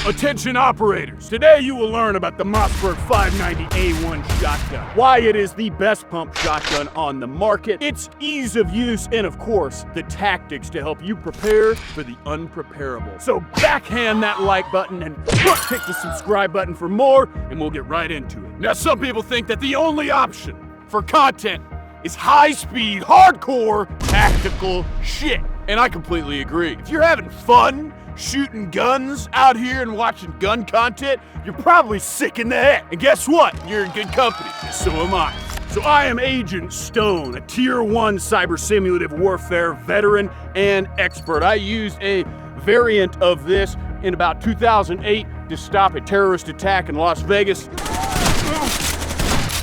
Attention operators, today you will learn about the Mossberg 590A1 shotgun, why it is the best pump shotgun on the market, its ease of use, and of course, the tactics to help you prepare for the unpreparable. So backhand that like button and click the subscribe button for more, and we'll get right into it. Now, some people think that the only option for content is high-speed, hardcore, tactical shit. And I completely agree. If you're having fun shooting guns out here and watching gun content, you're probably sick in the head. And guess what? You're in good company, so am I. So I am Agent Stone, a Tier 1 Cyber Simulative Warfare veteran and expert. I used a variant of this in about 2008 to stop a terrorist attack in Las Vegas.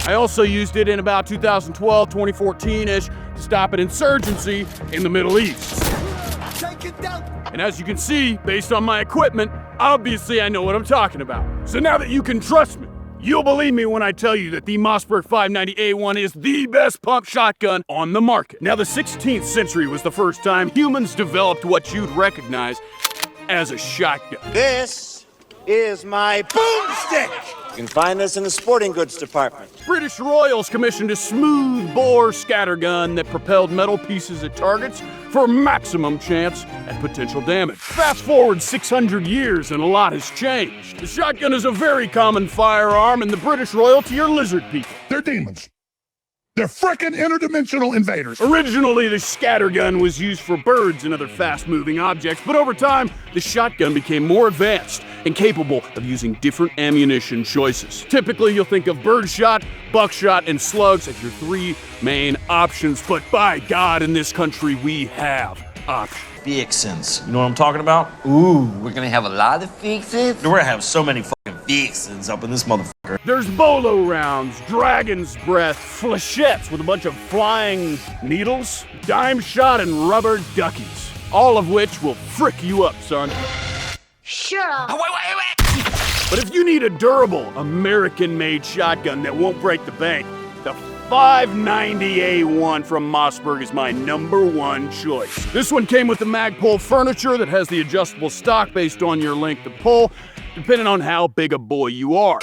I also used it in about 2012, 2014-ish to stop an insurgency in the Middle East. And as you can see, based on my equipment, obviously I know what I'm talking about. So now that you can trust me, you'll believe me when I tell you that the Mossberg 590A1 is the best pump shotgun on the market. Now, the 16th century was the first time humans developed what you'd recognize as a shotgun. This is my boomstick! You can find this in the sporting goods department. British royals commissioned a smooth-bore scattergun that propelled metal pieces at targets for maximum chance at potential damage. Fast forward 600 years and a lot has changed. The shotgun is a very common firearm, and the British royalty are lizard people. They're demons. They're frickin' interdimensional invaders. Originally, the scattergun was used for birds and other fast-moving objects, but over time, the shotgun became more advanced and capable of using different ammunition choices. Typically, you'll think of birdshot, buckshot, and slugs as your three main options, but by God, in this country, we have options. Vixens. You know what I'm talking about? Ooh, we're gonna have a lot of fixes? We're gonna have so many fucking vixens up in this motherfucker. There's bolo rounds, dragon's breath, flechettes with a bunch of flying needles, dime shot, and rubber duckies. All of which will frick you up, son. Shut up. Oh, wait. But if you need a durable, American-made shotgun that won't break the bank, the 590A1 from Mossberg is my #1 choice. This one came with the Magpul furniture that has the adjustable stock based on your length of pull, depending on how big a boy you are.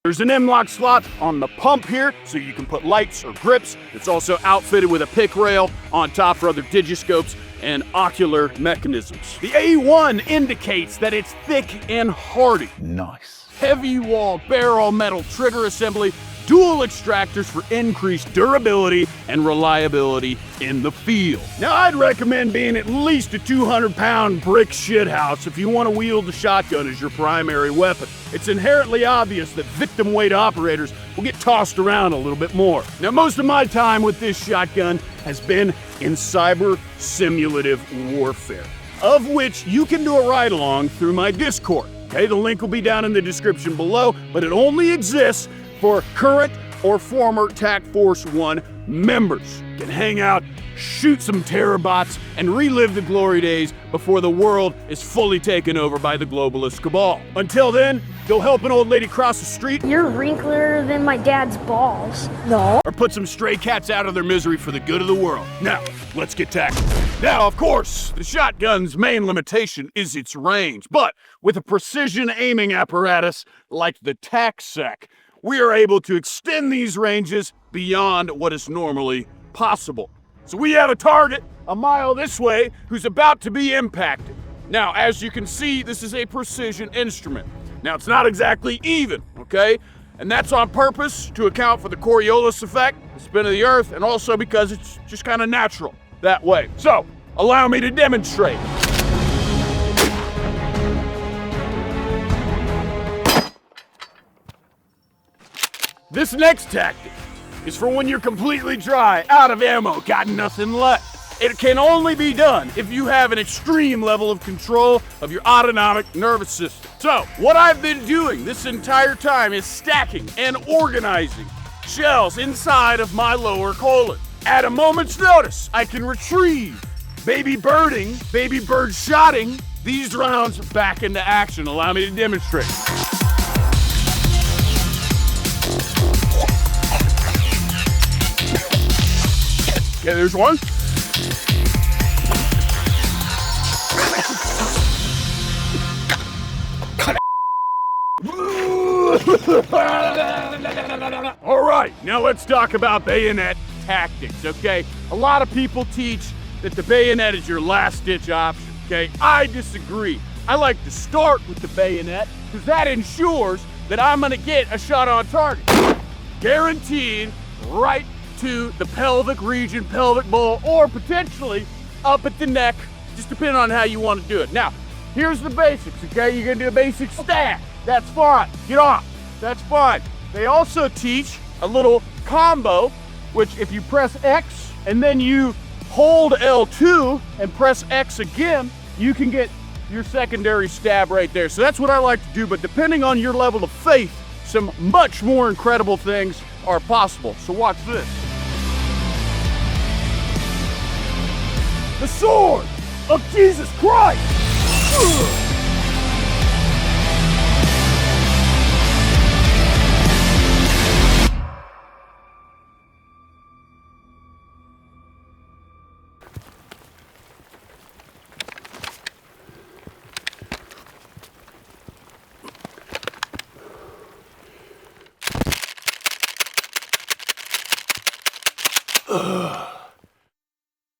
There's an M-lock slot on the pump here, so you can put lights or grips. It's also outfitted with a pick rail on top for other digiscopes and ocular mechanisms. The A1 indicates that it's thick and hardy. Nice. Heavy wall barrel metal trigger assembly, dual extractors for increased durability and reliability in the field. Now, I'd recommend being at least a 200-pound brick shithouse if you want to wield the shotgun as your primary weapon. It's inherently obvious that victim weight operators will get tossed around a little bit more. Now, most of my time with this shotgun has been in Cyber Simulative Warfare, of which you can do a ride-along through my Discord. Okay, the link will be down in the description below, but it only exists for current or former TAC Force 1 members. You can hang out, shoot some terror bots, and relive the glory days before the world is fully taken over by the globalist cabal. Until then, go help an old lady cross the street. You're wrinklier than my dad's balls. No. Or put some stray cats out of their misery for the good of the world. Now, let's get tactical. Now, of course, the shotgun's main limitation is its range, but with a precision aiming apparatus like the TAC-SEC, we are able to extend these ranges beyond what is normally possible. So we have a target a mile this way who's about to be impacted. Now, as you can see, this is a precision instrument. Now, it's not exactly even, okay? And that's on purpose to account for the Coriolis effect, the spin of the Earth, and also because it's just kind of natural that way. So, allow me to demonstrate. This next tactic is for when you're completely dry, out of ammo, got nothing left. It can only be done if you have an extreme level of control of your autonomic nervous system. So, what I've been doing this entire time is stacking and organizing shells inside of my lower colon. At a moment's notice, I can retrieve baby bird shotting these rounds back into action. Allow me to demonstrate. Okay, there's one. All right, now let's talk about bayonet tactics, okay? A lot of people teach that the bayonet is your last-ditch option, okay? I disagree. I like to start with the bayonet because that ensures that I'm gonna get a shot on target. Guaranteed right to the pelvic region, pelvic bowl, or potentially up at the neck, just depending on how you want to do it. Now, here's the basics, okay? You're gonna do a basic stack. That's fine. Get off. That's fine. They also teach a little combo, which if you press X and then you hold L2 and press X again, you can get your secondary stab right there. So that's what I like to do, but depending on your level of faith, some much more incredible things are possible. So watch this. The sword of Jesus Christ! Ugh. Ugh.